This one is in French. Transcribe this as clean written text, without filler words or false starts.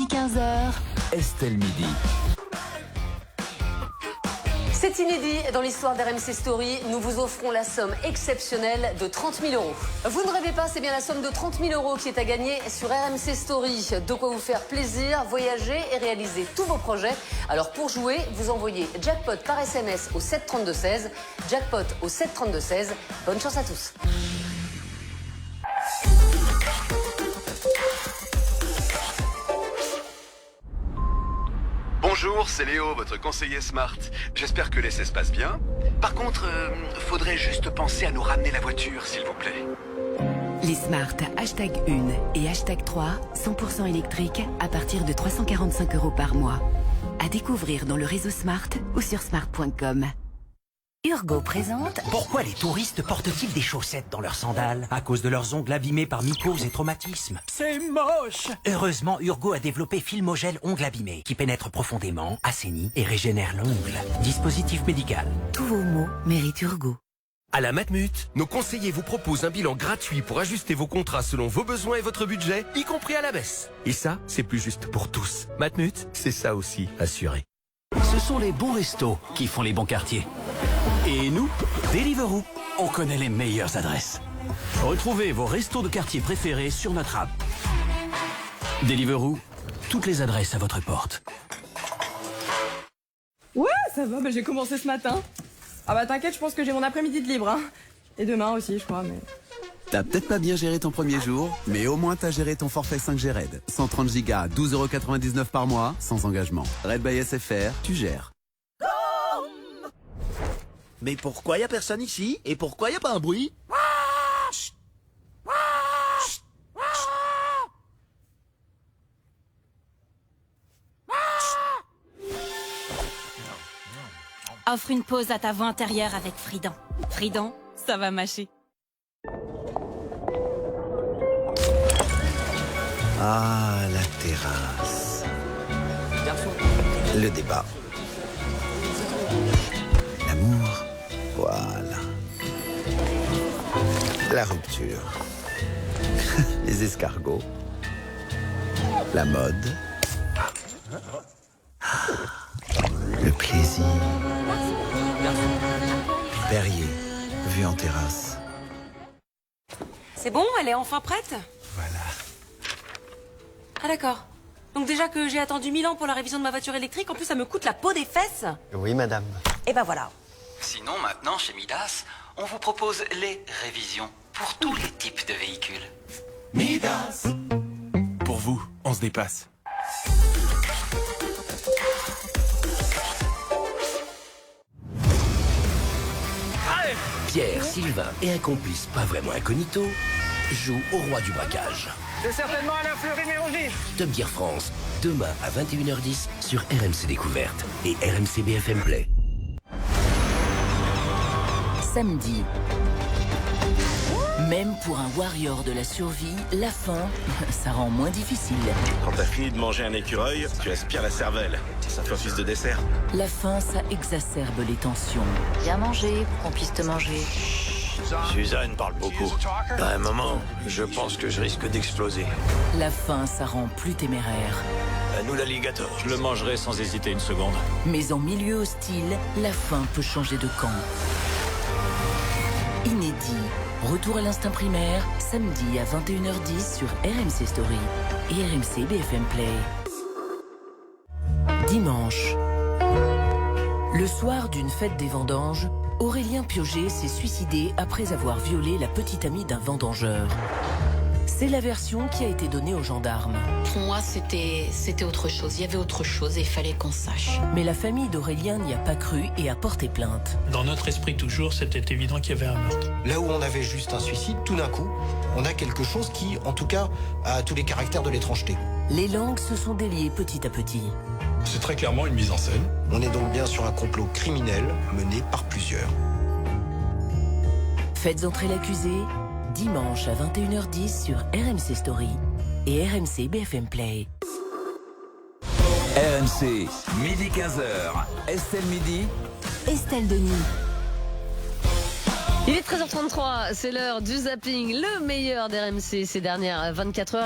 15h. Estelle Midi. C'est inédit dans l'histoire d'RMC Story. Nous vous offrons la somme exceptionnelle de 30 000 euros. Vous ne rêvez pas, c'est bien la somme de 30 000 euros qui est à gagner sur RMC Story. De quoi vous faire plaisir, voyager et réaliser tous vos projets. Alors pour jouer, vous envoyez jackpot par SMS au 732-16. Jackpot au 732-16. Bonne chance à tous. Bonjour, c'est Léo, votre conseiller Smart. J'espère que l'essai se passe bien. Par contre, faudrait juste penser à nous ramener la voiture, s'il vous plaît. Les Smart #1 et #3 100% électriques à partir de 345 € par mois. À découvrir dans le réseau Smart ou sur smart.com. Urgo présente... Pourquoi les touristes portent-ils des chaussettes dans leurs sandales? À cause de leurs ongles abîmés par mycoses et traumatismes. C'est moche! Heureusement, Urgo a développé Filmogel ongles abîmés, qui pénètre profondément, assainit et régénère l'ongle. Dispositif médical. Tous vos mots méritent Urgo. À la Matmut, nos conseillers vous proposent un bilan gratuit pour ajuster vos contrats selon vos besoins et votre budget, y compris à la baisse. Et ça, c'est plus juste pour tous. Matmut, c'est ça aussi, assuré. Ce sont les bons restos qui font les bons quartiers. Et nous, Deliveroo, on connaît les meilleures adresses. Retrouvez vos restos de quartier préférés sur notre app. Deliveroo, toutes les adresses à votre porte. Ouais, ça va, j'ai commencé ce matin. Ah bah t'inquiète, je pense que j'ai mon après-midi de libre, hein. Et demain aussi, je crois, mais... T'as peut-être pas bien géré ton premier jour, mais au moins t'as géré ton forfait 5G Red. 130 Go, 12,99 € par mois, sans engagement. Red by SFR, tu gères. Mais pourquoi y a personne ici? Et pourquoi y a pas un bruit? Offre une pause à ta voix intérieure avec Frident. Frident, ça va mâcher. Ah, la terrasse. Le débat. L'amour. Voilà. La rupture. Les escargots. La mode. Le plaisir. Perrier, vue en terrasse. C'est bon, elle est enfin prête? Voilà. Ah d'accord. Donc déjà que j'ai attendu 1000 ans pour la révision de ma voiture électrique, en plus ça me coûte la peau des fesses? Oui, madame. Et ben voilà. Sinon, maintenant, chez Midas, on vous propose les révisions pour tous les types de véhicules. Midas. Pour vous, on se dépasse. Pierre, Sylvain et un complice pas vraiment incognito jouent au roi du braquage. C'est certainement Alain Fleury, mais on dit. Top Gear France, demain à 21h10 sur RMC Découverte et RMC BFM Play. Samedi. Même pour un warrior de la survie, la faim, ça rend moins difficile. Quand t'as fini de manger un écureuil, tu aspires la cervelle. Ça fait office de dessert. La faim, ça exacerbe les tensions. Bien manger pour qu'on puisse te manger. Suzanne parle beaucoup. À un moment, je pense que je risque d'exploser. La faim, ça rend plus téméraire. À nous l'alligator. Je le mangerai sans hésiter une seconde. Mais en milieu hostile, la faim peut changer de camp. Inédit. Retour à l'instinct primaire, samedi à 21h10 sur RMC Story et RMC BFM Play. Dimanche. Le soir d'une fête des vendanges, Aurélien Piauget s'est suicidé après avoir violé la petite amie d'un vendangeur. C'est la version qui a été donnée aux gendarmes. Pour moi, c'était autre chose. Il y avait autre chose et il fallait qu'on sache. Mais la famille d'Aurélien n'y a pas cru et a porté plainte. Dans notre esprit toujours, c'était évident qu'il y avait un meurtre. Là où on avait juste un suicide, tout d'un coup, on a quelque chose qui, en tout cas, a tous les caractères de l'étrangeté. Les langues se sont déliées petit à petit. C'est très clairement une mise en scène. On est donc bien sur un complot criminel mené par plusieurs. Faites entrer l'accusé dimanche à 21h10 sur RMC Story et RMC BFM Play. RMC, midi 15h. Estelle Midi. Estelle Denis. Il est 13h33, c'est l'heure du zapping, le meilleur d'RMC ces dernières 24 heures.